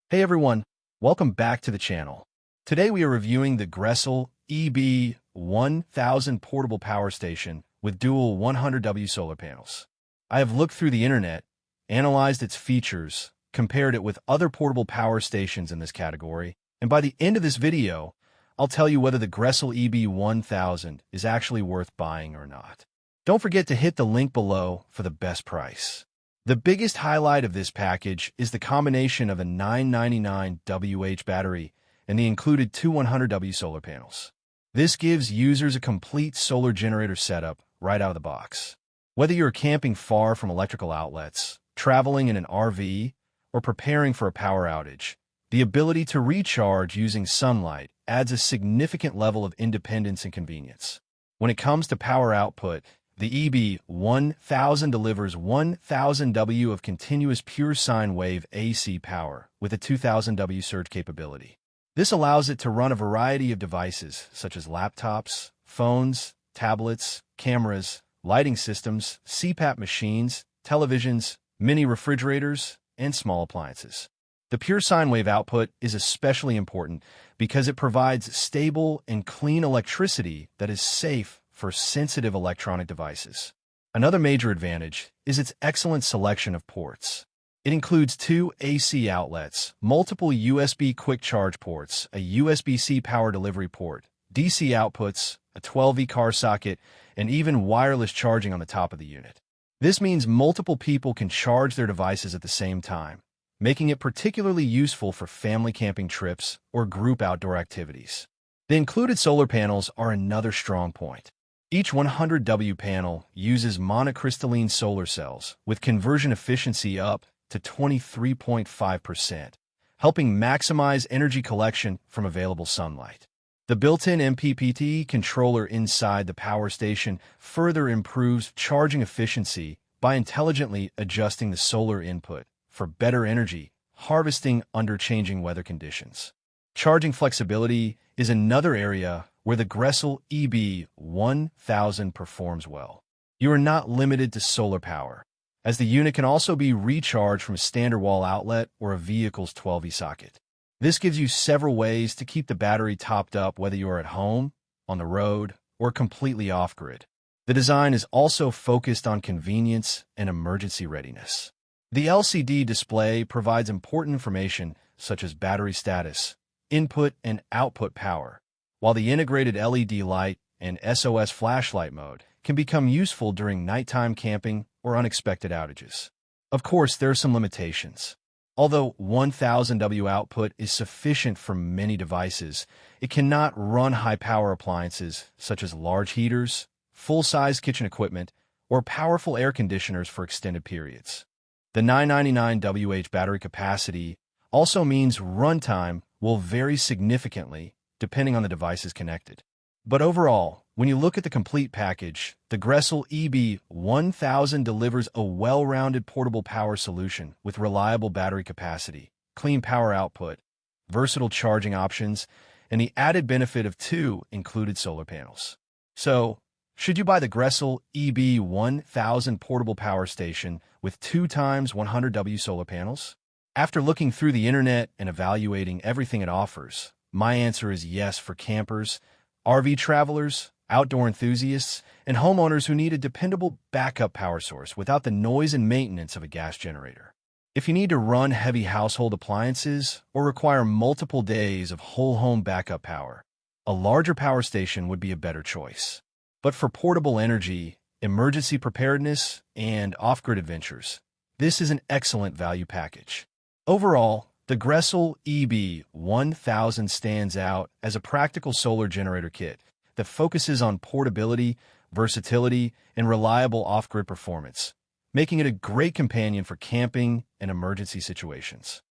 Hey everyone, welcome back to the channel. Today we are reviewing the GRECELL EB1000 portable power station with dual 100W solar panels. I have looked through the internet, analyzed its features, compared it with other portable power stations in this category, and by the end of this video, I'll tell you whether the GRECELL EB1000 is actually worth buying or not. Don't forget to hit the link below for the best price. The biggest highlight of this package is the combination of a 999 WH battery and the included two 100W solar panels. This gives users a complete solar generator setup right out of the box. Whether you're camping far from electrical outlets, traveling in an RV, or preparing for a power outage, the ability to recharge using sunlight adds a significant level of independence and convenience. When it comes to power output, the EB1000 delivers 1000 W of continuous pure sine wave AC power with a 2000 W surge capability. This allows it to run a variety of devices such as laptops, phones, tablets, cameras, lighting systems, CPAP machines, televisions, mini refrigerators, and small appliances. The pure sine wave output is especially important because it provides stable and clean electricity that is safe for sensitive electronic devices. Another major advantage is its excellent selection of ports. It includes two AC outlets, multiple USB quick charge ports, a USB-C power delivery port, DC outputs, a 12V car socket, and even wireless charging on the top of the unit. This means multiple people can charge their devices at the same time, making it particularly useful for family camping trips or group outdoor activities. The included solar panels are another strong point. Each 100W panel uses monocrystalline solar cells with conversion efficiency up to 23.5%, helping maximize energy collection from available sunlight. The built-in MPPT controller inside the power station further improves charging efficiency by intelligently adjusting the solar input for better energy harvesting under changing weather conditions. Charging flexibility is another area where the GRECELL EB1000 performs well. You are not limited to solar power, as the unit can also be recharged from a standard wall outlet or a vehicle's 12V socket. This gives you several ways to keep the battery topped up whether you are at home, on the road, or completely off-grid. The design is also focused on convenience and emergency readiness. The LCD display provides important information such as battery status, input and output power, while the integrated LED light and SOS flashlight mode can become useful during nighttime camping or unexpected outages. Of course, there are some limitations. Although 1000 W output is sufficient for many devices, it cannot run high-power appliances such as large heaters, full-size kitchen equipment, or powerful air conditioners for extended periods. The 999 WH battery capacity also means runtime will vary significantly depending on the devices connected. But overall, when you look at the complete package, the GRECELL EB1000 delivers a well-rounded portable power solution with reliable battery capacity, clean power output, versatile charging options, and the added benefit of two included solar panels. So, should you buy the GRECELL EB1000 portable power station with 2x 100W solar panels? After looking through the internet and evaluating everything it offers, my answer is yes for campers, RV travelers, outdoor enthusiasts, and homeowners who need a dependable backup power source without the noise and maintenance of a gas generator. If you need to run heavy household appliances or require multiple days of whole home backup power, a larger power station would be a better choice. But for portable energy, emergency preparedness, and off-grid adventures, this is an excellent value package. Overall, the GRECELL EB1000 stands out as a practical solar generator kit that focuses on portability, versatility, and reliable off-grid performance, making it a great companion for camping and emergency situations.